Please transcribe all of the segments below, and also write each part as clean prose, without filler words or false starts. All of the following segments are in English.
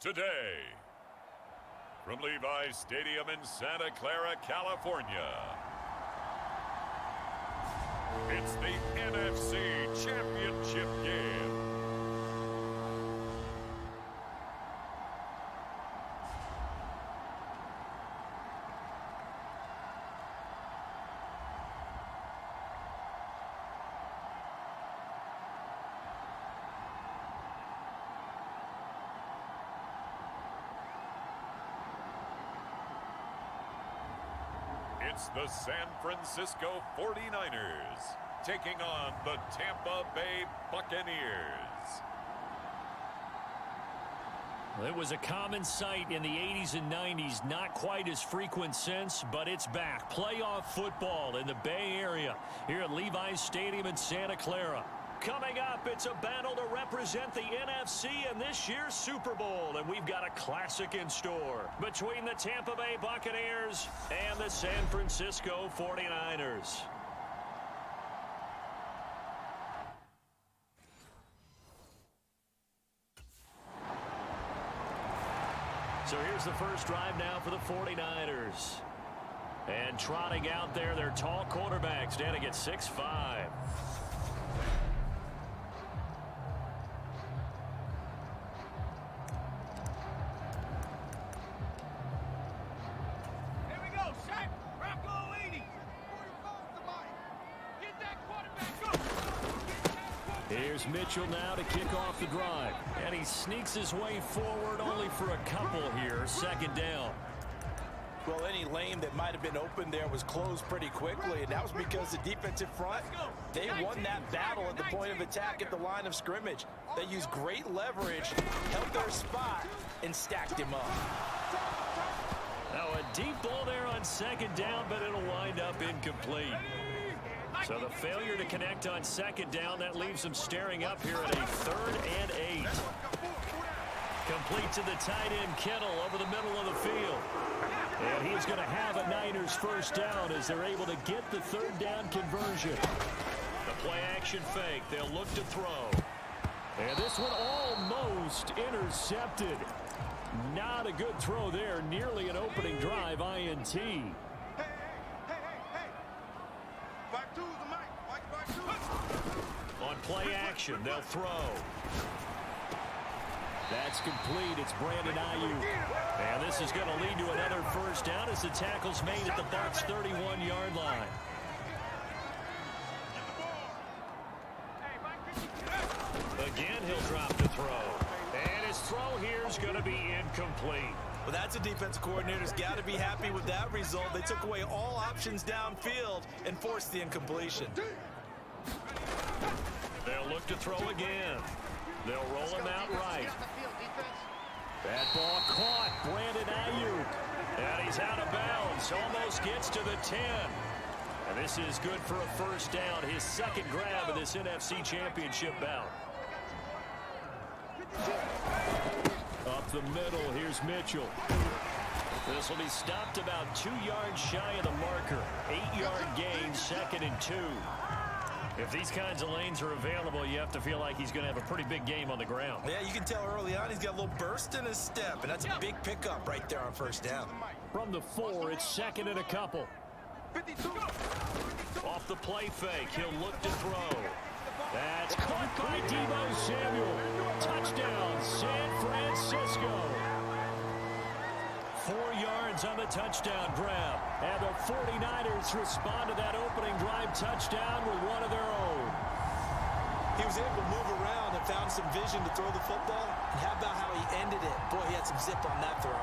today. From Levi's Stadium in Santa Clara, California, it's the NFC Championship game. It's the San Francisco 49ers taking on the Tampa Bay Buccaneers. It was a common sight in the 80s and 90s, not quite as frequent since, but it's back. Playoff football in the Bay Area here at Levi's Stadium in Santa Clara. Coming up, it's a battle to represent the NFC in this year's Super Bowl, and we've got a classic in store between the Tampa Bay Buccaneers and the San Francisco 49ers. So here's the first drive now for the 49ers. And trotting out there, their tall quarterback standing at 6'5". Here's Mitchell now to kick off the drive. And he sneaks his way forward only for a couple here. Second down. Well, any lane that might have been open there was closed pretty quickly, and that was because the defensive front, they won that battle at the point of attack at the line of scrimmage. They used great leverage, held their spot, and stacked him up. Now a deep ball there on second down, but it'll wind up incomplete. So the failure to connect on second down, that leaves them staring up here at a 3rd and 8. Complete to the tight end, Kittle, over the middle of the field. And he's going to have a Niners first down as they're able to get the 3rd down conversion. The play action fake, they'll look to throw. And this one almost intercepted. Not a good throw there, nearly an opening drive INT. On play action, they'll throw. That's complete. It's Brandon Ayuk. And this is going to lead to another first down as the tackle's made at the Bucs' 31-yard line. Again, he'll drop the throw. And his throw here is going to be incomplete. Well, that's a defensive coordinator's got to be happy with that result. They took away all options downfield and forced the incompletion. They'll look to throw again. They'll roll him out right. That ball caught. Brandon Ayuk. And he's out of bounds. Almost gets to the 10. And this is good for a first down. His second grab of this NFC Championship bout. Up the middle, here's Mitchell. This will be stopped about 2 yards shy of the marker. 8-yard gain, 2nd and 2. If these kinds of lanes are available, you have to feel like he's going to have a pretty big game on the ground. Yeah, you can tell early on he's got a little burst in his step, and that's a big pickup right there on first down. From the 4, it's 2nd and a couple. Off the play fake, he'll look to throw. That's caught by Deebo Samuel. Touchdown, San Francisco. 4 yards on the touchdown grab. And the 49ers respond to that opening drive touchdown with one of their own. He was able to move around and found some vision to throw the football. And how about how he ended it? Boy, he had some zip on that throw.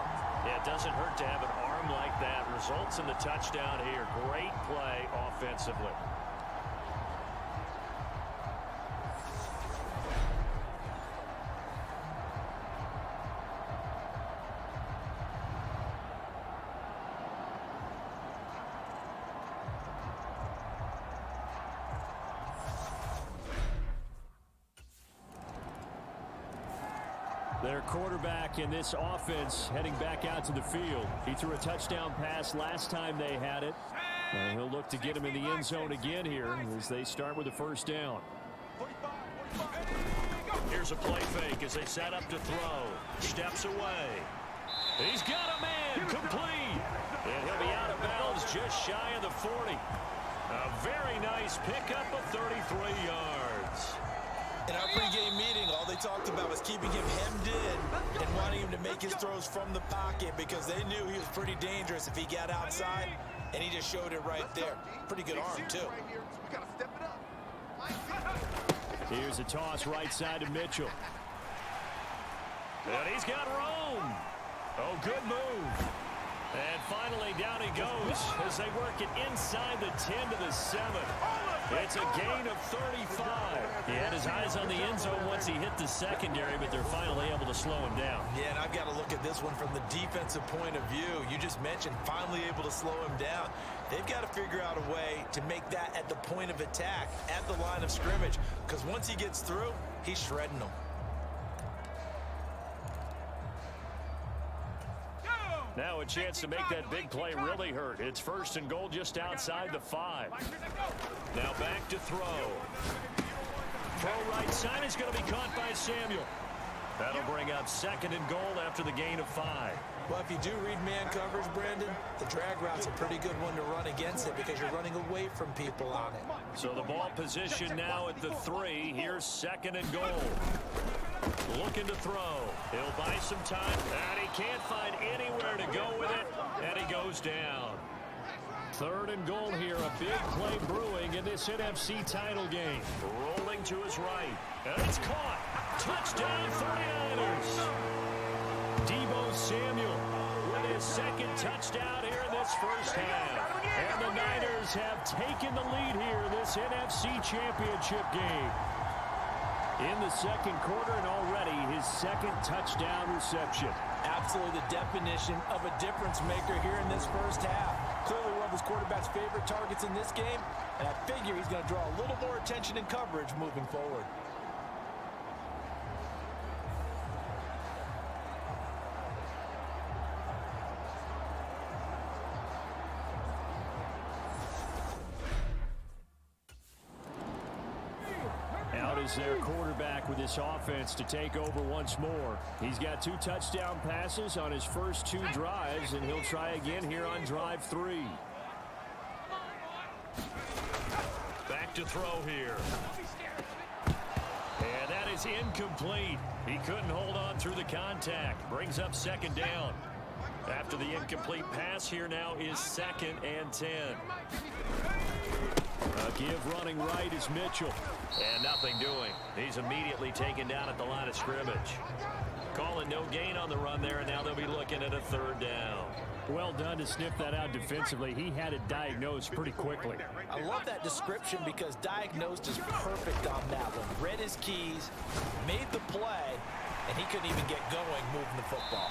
Yeah, it doesn't hurt to have an arm like that. Results in the touchdown here. Great play offensively. Their quarterback in this offense heading back out to the field. He threw a touchdown pass last time they had it. And he'll look to get him in the end zone again here as they start with a first down. Here's a play fake as they set up to throw. Steps away. He's got a man. Complete. And he'll be out of bounds just shy of the 40. A very nice pickup of 33 yards. In our pregame meeting, all they talked about was keeping him hemmed in and wanting him to make his throws from the pocket because they knew he was pretty dangerous if he got outside, and he just showed it right there. Pretty good arm, too. Here's a toss right side to Mitchell. And he's got room. Oh, good move. And finally, down he goes as they work it inside the 10 to the 7. It's a gain of 35. He had his eyes on the end zone once he hit the secondary, but they're finally able to slow him down. Yeah, and I've got to look at this one from the defensive point of view. You just mentioned finally able to slow him down. They've got to figure out a way to make that at the point of attack, at the line of scrimmage, because once he gets through, he's shredding them. Now a chance to make that big play really hurt. It's 1st and goal just outside the 5. Now back to throw. Throw right side is going to be caught by Samuel. That'll bring up 2nd and goal after the gain of 5. Well, if you do read man coverage, Brandon, the drag route's a pretty good one to run against it because you're running away from people on it. So the ball position now at the 3. Here's 2nd and goal. Looking to throw. He'll buy some time, and he can't find anywhere to go with it, and he goes down. 3rd and goal here. A big play brewing in this NFC title game. Rolling to his right, and it's caught. Touchdown 49ers. Deebo Samuel with his 2nd touchdown here in this first half. And the Niners have taken the lead here in this NFC Championship game. In the 2nd quarter, and already his 2nd touchdown reception. Absolutely the definition of a difference maker here in this first half. Clearly one of his quarterback's favorite targets in this game, and I figure he's going to draw a little more attention and coverage moving forward. Is their quarterback with this offense to take over once more. He's got 2 touchdown passes on his first 2 drives, and he'll try again here on drive 3. Back to throw here. And that is incomplete. He couldn't hold on through the contact. Brings up 2nd down. After the incomplete pass, here now is 2nd and 10. A give running right is Mitchell. And nothing doing. He's immediately taken down at the line of scrimmage. Calling no gain on the run there, and now they'll be looking at a 3rd down. Well done to sniff that out defensively. He had it diagnosed pretty quickly. I love that description because diagnosed is perfect on that one. Read his keys, made the play, and he couldn't even get going moving the football.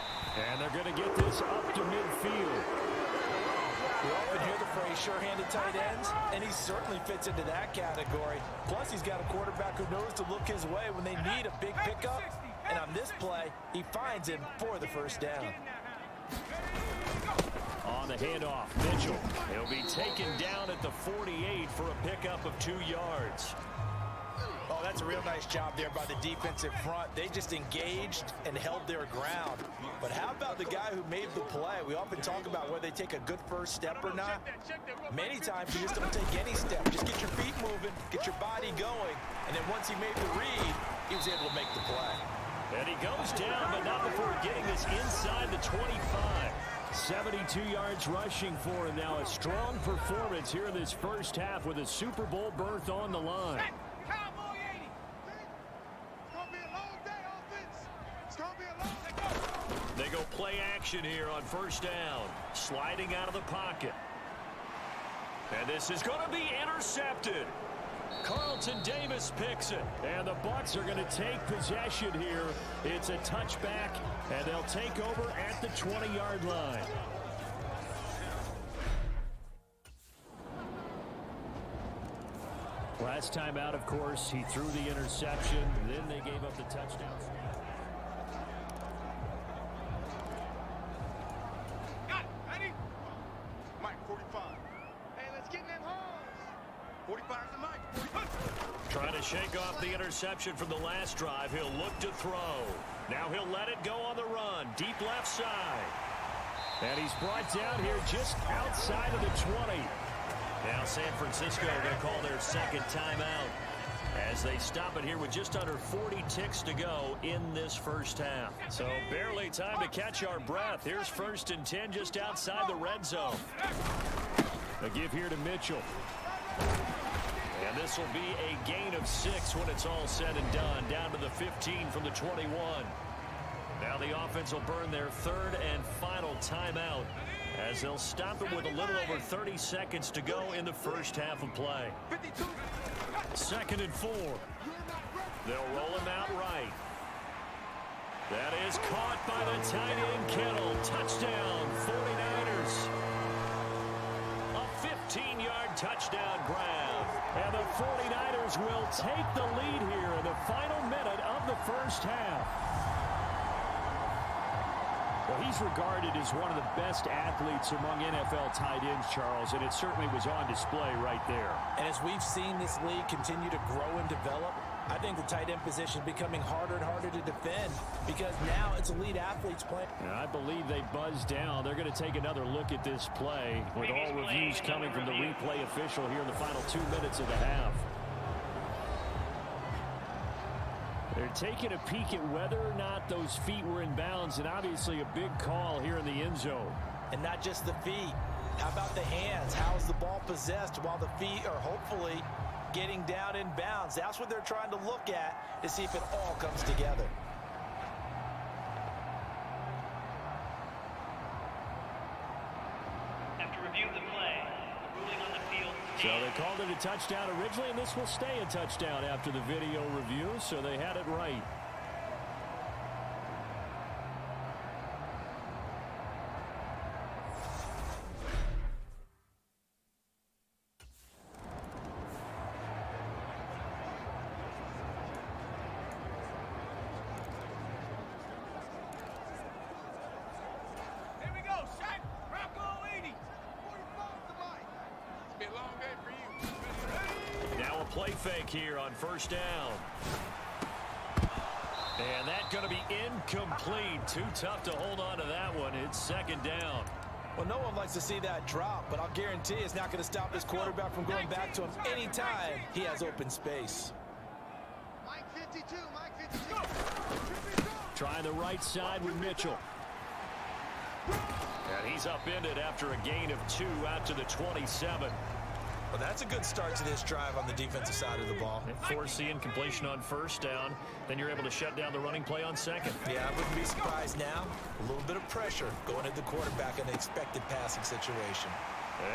And they're going to get this up to midfield. We often hear the phrase sure-handed tight ends, and he certainly fits into that category. Plus, he's got a quarterback who knows to look his way when they need a big pickup. And on this play, he finds him for the 1st down. On the handoff, Mitchell. He'll be taken down at the 48 for a pickup of 2 yards. Oh, that's a real nice job there by the defensive front. They just engaged and held their ground. But how about the guy who made the play? We often talk about whether they take a good first step or not. Many times you just don't take any step. Just get your feet moving, get your body going, and then once he made the read, he was able to make the play. And he goes down, but not before getting this inside the 25. 72 yards rushing for him now. A strong performance here in this first half with a Super Bowl berth on the line. They go play action here on 1st down. Sliding out of the pocket. And this is going to be intercepted. Carlton Davis picks it. And the Bucs are going to take possession here. It's a touchback, and they'll take over at the 20-yard line. Last time out, of course, he threw the interception. Then they gave up the touchdown. Trying to shake off the interception from the last drive. He'll look to throw. Now he'll let it go on the run. Deep left side. And he's brought down here just outside of the 20. Now San Francisco going to call their second timeout as they stop it here with just under 40 ticks to go in this first half. So barely time to catch our breath. Here's 1st and 10 just outside the red zone. A give here to Mitchell. And this will be a gain of 6 when it's all said and done. Down to the 15 from the 21. Now the offense will burn their 3rd and final timeout as they'll stop it with a little over 30 seconds to go in the first half of play. 2nd and 4. They'll roll him out right. That is caught by the tight end Kittle. Touchdown, 49ers. A 15-yard touchdown grab. And the 49ers will take the lead here in the final minute of the first half. Well, he's regarded as one of the best athletes among NFL tight ends, Charles, and it certainly was on display right there. And as we've seen this league continue to grow and develop, I think the tight end position is becoming harder and harder to defend because now it's elite athletes playing. I believe they buzzed down. They're going to take another look at this play with all reviews coming from the replay official here in the final 2 minutes of the half. They're taking a peek at whether or not those feet were in bounds, and obviously a big call here in the end zone. And not just the feet. How about the hands? How is the ball possessed while the feet are hopefully getting down in bounds? That's what they're trying to look at to see if it all comes together. After review of the play, the ruling on the field. So they called it a touchdown originally, and this will stay a touchdown after the video review, so they had it right. Play fake here on 1st down. And that's going to be incomplete. Too tough to hold on to that one. It's 2nd down. Well, no one likes to see that drop, but I'll guarantee it's not going to stop this quarterback from going back to him anytime he has open space. Mike 52, Mike 52. Trying the right side with Mitchell. And he's upended after a gain of 2 out to the 27. Well, that's a good start to this drive on the defensive side of the ball. Force the incompletion on 1st down. Then you're able to shut down the running play on 2nd. Yeah, I wouldn't be surprised now. A little bit of pressure going at the quarterback in an expected passing situation.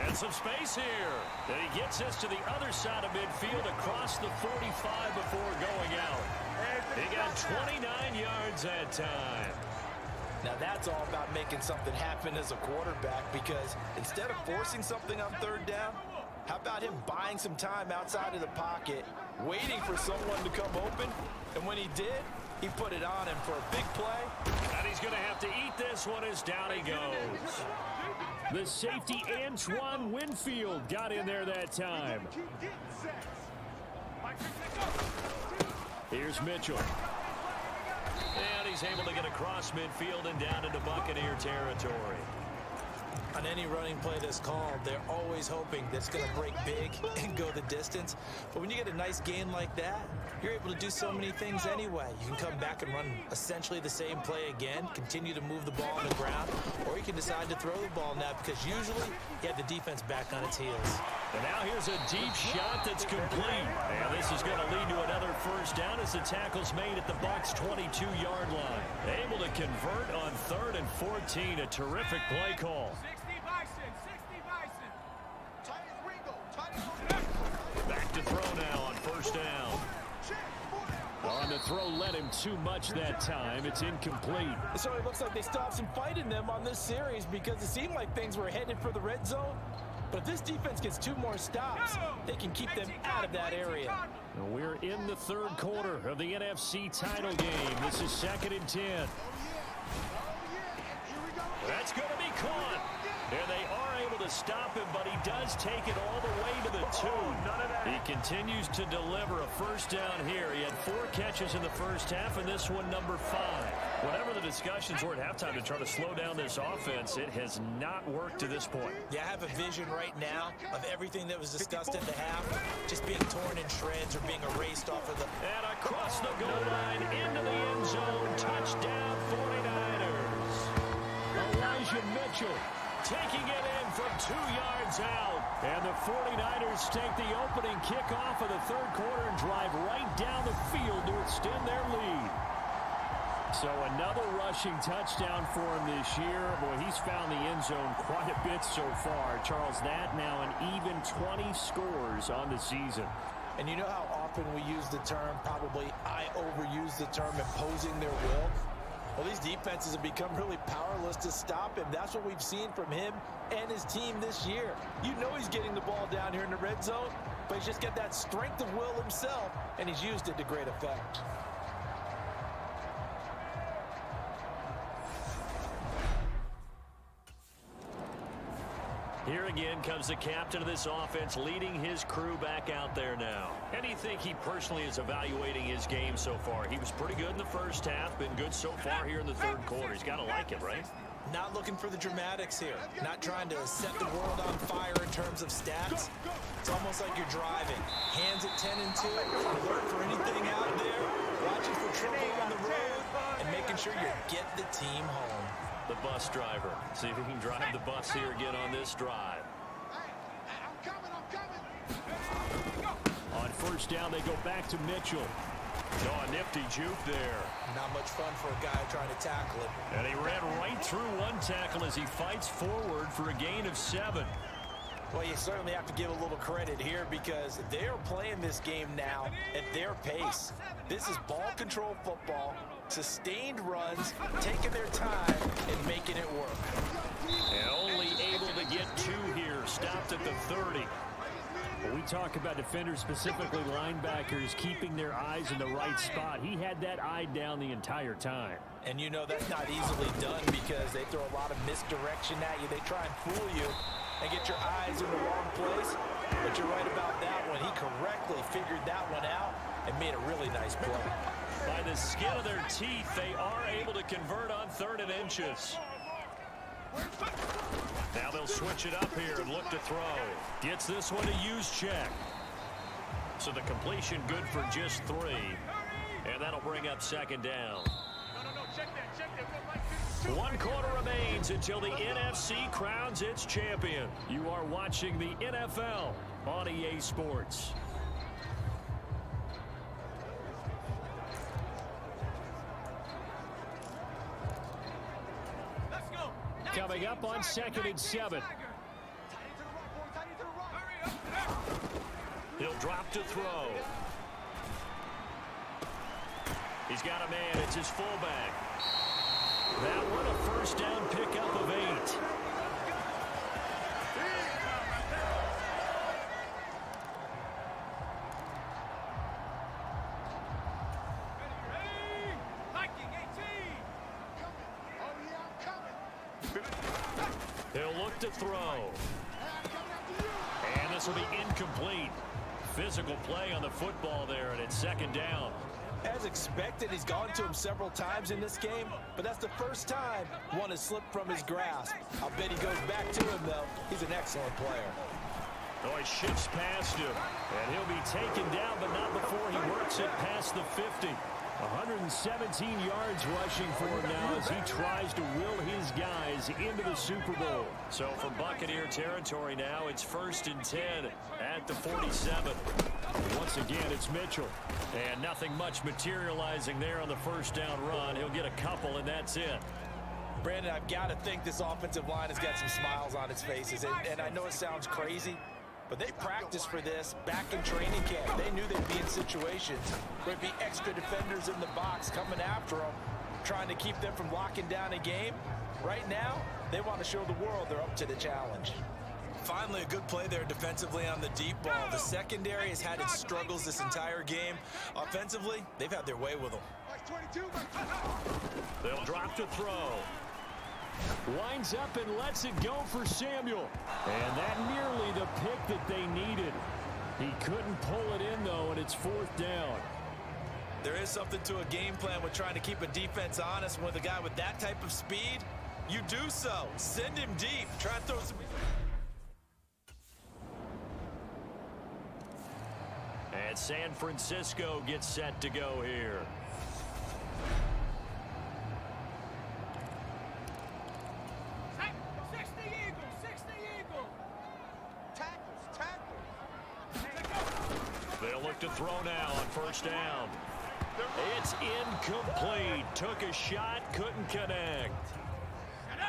And some space here. Then he gets this to the other side of midfield across the 45 before going out. He got 29 yards that time. Now that's all about making something happen as a quarterback because instead of forcing something on 3rd down, how about him buying some time outside of the pocket, waiting for someone to come open, and when he did, he put it on him for a big play. And he's going to have to eat this one as down he goes. The safety Antoine Winfield got in there that time. Here's Mitchell. And he's able to get across midfield and down into Buccaneer territory. On any running play that's called, they're always hoping that it's going to break big and go the distance. But when you get a nice gain like that, you're able to do so many things anyway. You can come back and run essentially the same play again, continue to move the ball on the ground, or you can decide to throw the ball now because usually you have the defense back on its heels. And now here's a deep shot that's complete. And this is going to lead to another 1st down as the tackle's made at the Bucs' 22-yard line. Able to convert on 3rd and 14. A terrific play call. 60 Bison. Back to throw now on 1st down. On the throw, led him too much that time. It's incomplete. So it looks like they stopped some fight in them on this series because it seemed like things were headed for the red zone. But if this defense gets 2 more stops, they can keep them out of that area. We're in the 3rd quarter of the NFC title game. This is 2nd and 10. That's going to be caught. And they are able to to stop him, but he does take it all the way to the 2. He continues to deliver a first down here. He had 4 catches in the first half, and this one number 5. Whatever the discussions were at halftime to try to slow down this offense, it has not worked to this point. Yeah, I have a vision right now of everything that was discussed at the half just being torn in shreds or being erased off of the... And across the goal line, into the end zone, touchdown 49ers. Elijah Mitchell taking it in from 2 yards out. And the 49ers take the opening kickoff of the third quarter and drive right down the field to extend their lead. So another rushing touchdown for him this year. Boy, he's found the end zone quite a bit so far. Charles, that now an even 20 scores on the season. And you know how often we use the term, probably I overuse the term, imposing their will? Well, these defenses have become really powerless to stop him. That's what we've seen from him and his team this year. You know he's getting the ball down here in the red zone, but he's just got that strength of will himself, and he's used it to great effect. Here again comes the captain of this offense, leading his crew back out there now. And do you think he personally is evaluating his game so far? He was pretty good in the first half, been good so far here in the third quarter. He's got to like it, right? Not looking for the dramatics here. Not trying to set the world on fire in terms of stats. It's almost like you're driving. Hands at 10 and 2, alert for anything out there, watching for trouble on the road, and making sure you get the team home. The bus driver. See if he can drive the bus here again on this drive. I'm coming. On first down, they go back to Mitchell. Oh, a nifty juke there. Not much fun for a guy trying to tackle it. And he ran right through one tackle as he fights forward for a gain of 7. Well, you certainly have to give a little credit here because they're playing this game now at their pace. This is ball control football, sustained runs, taking their time and making it work. And only able to get 2 here, stopped at the 30. When we talk about defenders, specifically linebackers, keeping their eyes in the right spot, he had that eye down the entire time. And you know that's not easily done because they throw a lot of misdirection at you. They try and fool you and get your eyes in the wrong place. But you're right about that one. He correctly figured that one out and made a really nice play. By the skin of their teeth, they are able to convert on 3rd and inches. Now they'll switch it up here and look to throw. Gets this one a use check. So the completion good for just 3. And that'll bring up 2nd down. Check that. 1 quarter remains until the NFC crowns its champion. You are watching the NFL on EA Sports. Coming up on 2nd and 7. He'll drop to throw. He's got a man. It's his fullback. That one a first down pickup of 8. He'll look to throw. And this will be incomplete. Physical play on the football there, and it's 2nd down. As expected, he's gone to him several times in this game, but that's the first time one has slipped from his grasp. I'll bet he goes back to him, though. He's an excellent player. Oh, he shifts past him, and he'll be taken down, but not before he works it past the 50. 117 yards rushing for him now as he tries to will his guys into the Super Bowl. So from Buccaneer territory now, it's 1st and 10 at the 47. Once again, it's Mitchell. And nothing much materializing there on the first down run. He'll get a couple, and that's it. Brandon, I've got to think this offensive line has got some smiles on its faces. And I know it sounds crazy, but they practiced for this back in training camp. They knew they'd be in situations where there'd be extra defenders in the box coming after them, trying to keep them from locking down a game. Right now, they want to show the world they're up to the challenge. Finally, a good play there defensively on the deep ball. The secondary has had its struggles this entire game. Offensively, they've had their way with them. They'll drop to throw. Winds up and lets it go for Samuel. And that nearly the pick that they needed. He couldn't pull it in, though, and it's fourth down. There is something to a game plan with trying to keep a defense honest. With a guy with that type of speed, you do so. Send him deep. Try and throw some... And San Francisco gets set to go here. Hey, 60 Eagles, 60 Eagles. Tackles. They'll look to throw now on first down. It's incomplete. Took a shot, couldn't connect.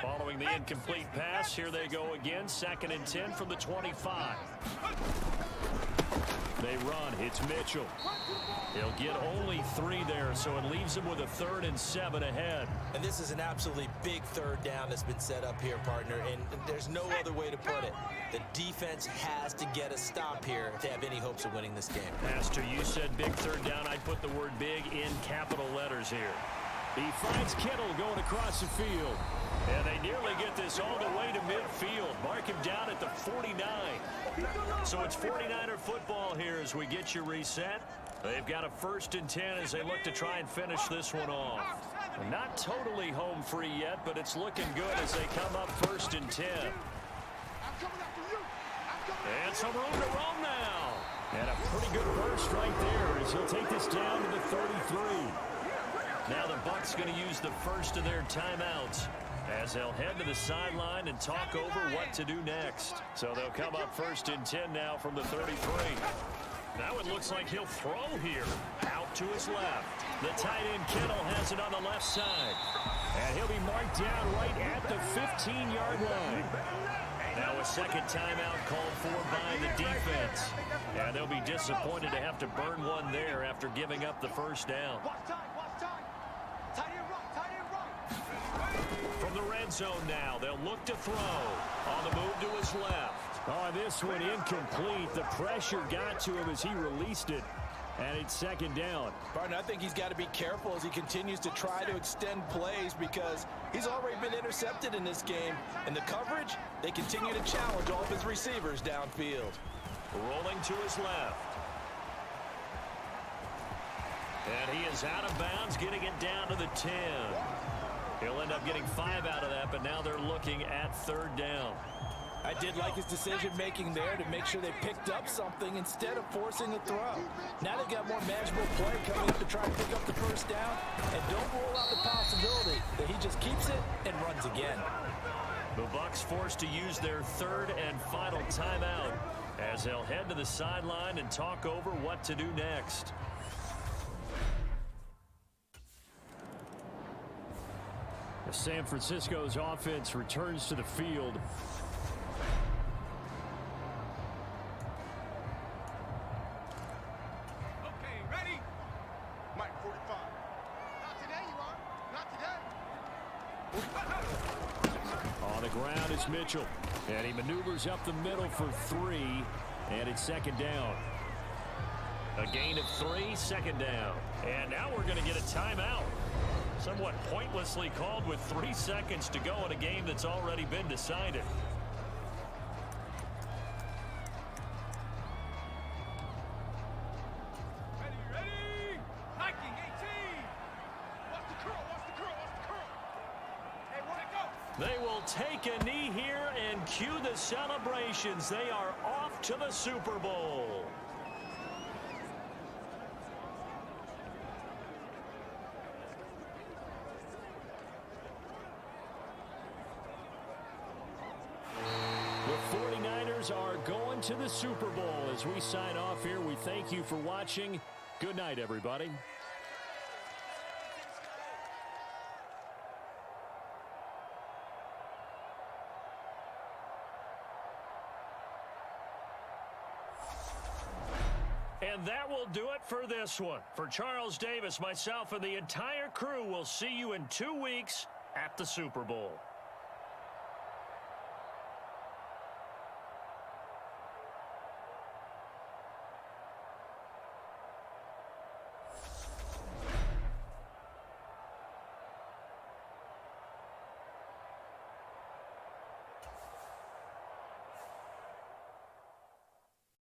Following the incomplete pass, here they go again. 2nd and 10 from the 25. They run. It's Mitchell. He'll get only 3 there, so it leaves him with a 3rd and 7 ahead. And this is an absolutely big third down that's been set up here, partner, and there's no other way to put it. The defense has to get a stop here to have any hopes of winning this game. Pastor, you said big third down. I'd put the word big in capital letters here. He finds Kittle going across the field. And they nearly get this all the way to midfield. Mark him down at the 49. So it's 49er football here as we get you reset. They've got a 1st and 10 as they look to try and finish this one off. Not totally home free yet, but it's looking good as they come up 1st and 10. And some room to roam now. And a pretty good burst right there as he'll take this down to the 33. Now the Bucs going to use the first of their timeouts as they'll head to the sideline and talk over what to do next. So they'll come up 1st and 10 now from the 33. Now it looks like he'll throw here. Out to his left. The tight end Kittle has it on the left side. And he'll be marked down right at the 15-yard line. Now a 2nd timeout called for by the defense. And they'll be disappointed to have to burn one there after giving up the 1st down. From the red zone now, they'll look to throw. On the move to his left. Oh, this one incomplete. The pressure got to him as he released it. And it's 2nd down. Partner, I think he's got to be careful as he continues to try to extend plays because he's already been intercepted in this game. And the coverage, they continue to challenge all of his receivers downfield. Rolling to his left. And he is out of bounds, getting it down to the 10. He'll end up getting 5 out of that, but now they're looking at 3rd down. I did like his decision-making there to make sure they picked up something instead of forcing a throw. Now they've got more manageable play coming up to try and pick up the 1st down. And don't rule out the possibility that he just keeps it and runs again. The Bucs forced to use their 3rd and final timeout as they'll head to the sideline and talk over what to do next. San Francisco's offense returns to the field. Okay, ready? Mike 45. Not today, you are. Not today. On the ground is Mitchell. And he maneuvers up the middle for 3. And it's 2nd down. A gain of 3, 2nd down. And now we're going to get a timeout. Somewhat pointlessly called with 3 seconds to go in a game that's already been decided. Ready? Hiking 18. What's the curl? Hey, where'd it go? They will take a knee here and cue the celebrations. They are off to the Super Bowl. The 49ers are going to the Super Bowl. As we sign off here, we thank you for watching. Good night, everybody. And that will do it for this one. For Charles Davis, myself, and the entire crew, we'll see you in 2 weeks at the Super Bowl.